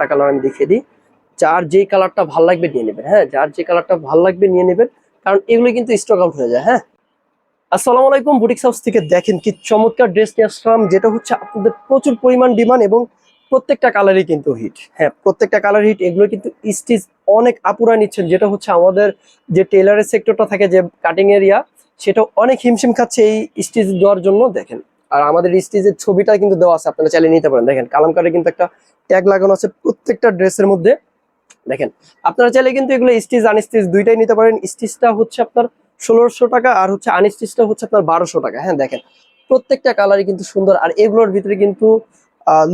Colour আমি দেখিয়ে দিই। যার যে কালারটা ভালো লাগবে নিয়ে নেবেন। হ্যাঁ, যার যে কালারটা ভালো লাগবে নিয়ে নেবেন, কারণ এগুলো কিন্তু স্টক আউট হয়ে যায়। হ্যাঁ, আসসালামু আলাইকুম, বুটিক্স হাউস থেকে দেখেন কি চমৎকার ড্রেস নিয়ে আসলাম, যেটা হচ্ছে আপনাদের প্রচুর পরিমাণ ডিমান্ড এবং প্রত্যেকটা কালারই কিন্তু হিট। হ্যাঁ, প্রত্যেকটা কালার হিট। এগুলো কিন্তু স্টিচ অনেক আপুরা নিচ্ছেন, যেটা হচ্ছে আমাদের যে টেলারের সেক্টরটা থাকে, যে কাটিং এরিয়া, সেটা অনেক হিমশিম খাচ্ছে এই স্টিচ দেওয়ার জন্য। দেখেন, আর আমাদের স্টিচের ছবিটা কিন্তু দেওয়া আছে, আপনারা চালিয়ে নিতে পারেন। দেখেন কালামকারে কিন্তু একটা ট্যাগ লাগানো আছে প্রত্যেকটা ড্রেসের মধ্যে। দেখেন, আপনারা চাইলে কিন্তু এগুলো স্টিচ আনস্টিচ দুইটাই নিতে পারেন। স্টিচটা হচ্ছে আপনার 1600 টাকা, আর হচ্ছে আনস্টিচটা হচ্ছে আপনার 1200 টাকা। হ্যাঁ, দেখেন প্রত্যেকটা কালারই কিন্তু সুন্দর, আর এগুলোর ভিতরে কিন্তু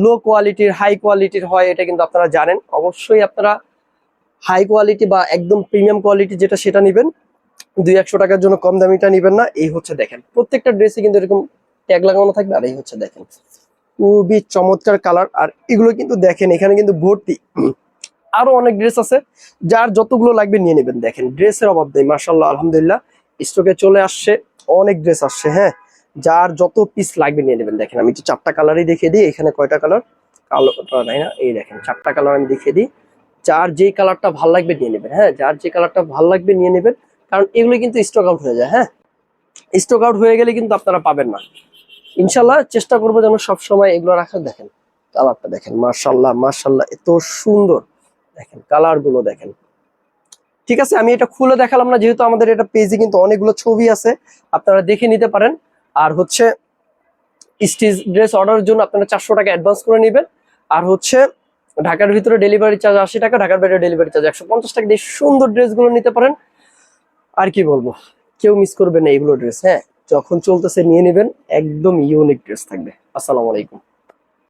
লো কোয়ালিটির হাই কোয়ালিটির হয়, এটা কিন্তু আপনারা জানেন। অবশ্যই আপনারা হাই কোয়ালিটি বা একদম প্রিমিয়াম কোয়ালিটি যেটা, সেটা নেবেন। 200 টাকার জন্য কম দামিটা নেবেন না। এই হচ্ছে দেখেন প্রত্যেকটা ড্রেসে কিন্তু এরকম ট্যাগ লাগানো থাকবে। আর এই হচ্ছে দেখেন খুবই চমৎকার কালার, আর এগুলো কিন্তু দেখেন এখানে কিন্তু ভর্তি আরো অনেক ড্রেস আছে, যার যতগুলো লাগবে নিয়ে নেবেন। দেখেন ড্রেসের অভাব নেই, মাশাআল্লাহ আলহামদুলিল্লাহ স্টকে চলে আসছে, অনেক ড্রেস আসছে। হ্যাঁ, যার যত পিস লাগবে নিয়ে নেবেন। দেখেন আমি একটু 4টা কালারই দেখিয়ে দিই। এখানে কয়টা কালার, কালোটা নাই না, এই দেখেন 4টা কালার আমি দেখিয়ে দিই। যার যেই কালারটা ভালো লাগবে নিয়ে নেবেন। হ্যাঁ, যার যে কালারটা ভালো লাগবে নিয়ে নেবেন, কারণ এগুলো কিন্তু স্টক আউট হয়ে যায়। হ্যাঁ, স্টক আউট হয়ে গেলে কিন্তু আপনারা পাবেন না। ইনশাল্লাহ চেষ্টা করবো যেন সবসময় এগুলো রাখার। দেখেন কালারটা দেখেন, মাশাআল্লাহ মাশাআল্লাহ এত সুন্দর। দেখেন কালার গুলো দেখেন। ঠিক আছে, আমি এটা খুলে দেখালাম না, যেহেতু আমাদের এটা পেজে কিন্তু অনেকগুলো ছবি আছে, আপনারা দেখে নিতে পারেন। আর হচ্ছে স্টিচ ড্রেস অর্ডারের জন্য আপনারা 400 টাকা অ্যাডভান্স করে নেবেন। আর হচ্ছে ঢাকার ভিতরে ডেলিভারি চার্জ 80 টাকা, ঢাকার বাইরে ডেলিভারি চার্জ 150 টাকা দিয়ে সুন্দর ড্রেসগুলো নিতে পারেন। আর কি বলবো, কেউ মিস করবে না এগুলো ড্রেস। হ্যাঁ, যখন চলতেছে নিয়ে নেবেন, একদম ইউনিক ড্রেস থাকবে। আসসালামু আলাইকুম।